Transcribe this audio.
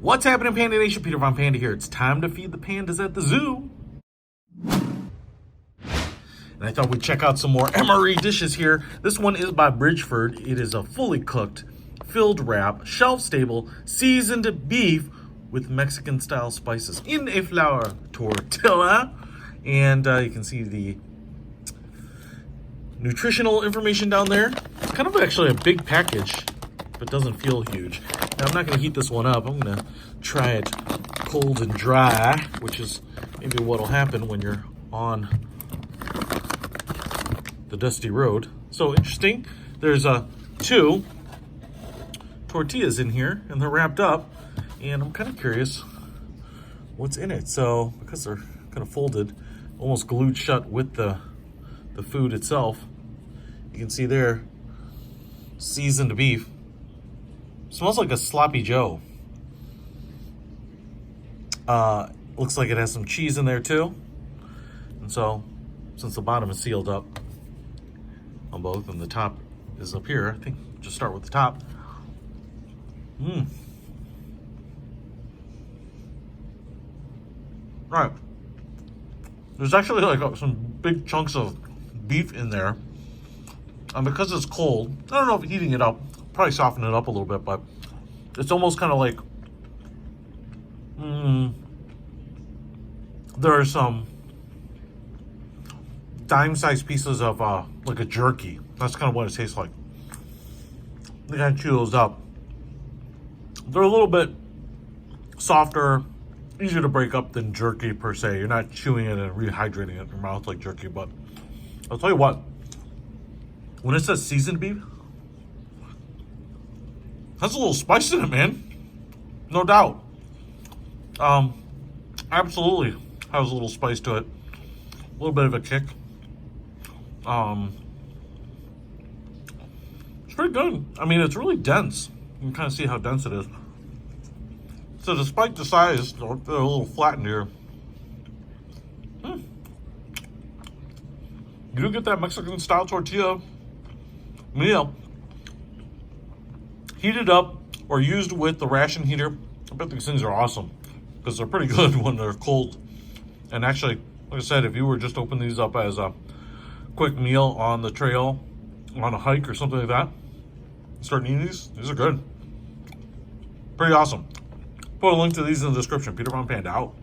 What's happening, Panda Nation? Peter Von Panda here. It's time to feed the pandas at the zoo. And I thought we'd check out some more MRE dishes here. This one is by Bridgford. It is a fully cooked, filled wrap, shelf-stable, seasoned beef with Mexican-style spices in a flour tortilla. And you can see the nutritional information down there. It's kind of actually a big package, but doesn't feel huge. Now, I'm not going to heat this one up. I'm going to try it cold and dry, which is maybe what will happen when you're on the dusty road. So interesting. There's two tortillas in here, and they're wrapped up. And I'm kind of curious what's in it. So because they're kind of folded, almost glued shut with the food itself, you can see there, seasoned beef. Smells like a sloppy Joe. Looks like it has some cheese in there too. And so, since the bottom is sealed up on both and the top is up here, I think just start with the top. Right. There's actually like some big chunks of beef in there. And because it's cold, I don't know if heating it up probably soften it up a little bit, but it's almost kind of like there are some dime-sized pieces of like a jerky. That's kind of what it tastes like. You gotta chew those up. They're a little bit softer, easier to break up than jerky per se. You're not chewing it and rehydrating it in your mouth like jerky, but I'll tell you what, when it says seasoned beef, has a little spice in it, man. No doubt. Absolutely has a little spice to it. A little bit of a kick. It's pretty good. I mean, it's really dense. You can kind of see how dense it is. So despite the size, they're a little flattened here. You do get that Mexican-style tortilla meal. Heated up or used with the ration heater. I bet these things are awesome because they're pretty good when they're cold. And actually, like I said, if you were just open these up as a quick meal on the trail, on a hike or something like that, start eating these are good. Pretty awesome. Put a link to these in the description. Peter Von Panda out.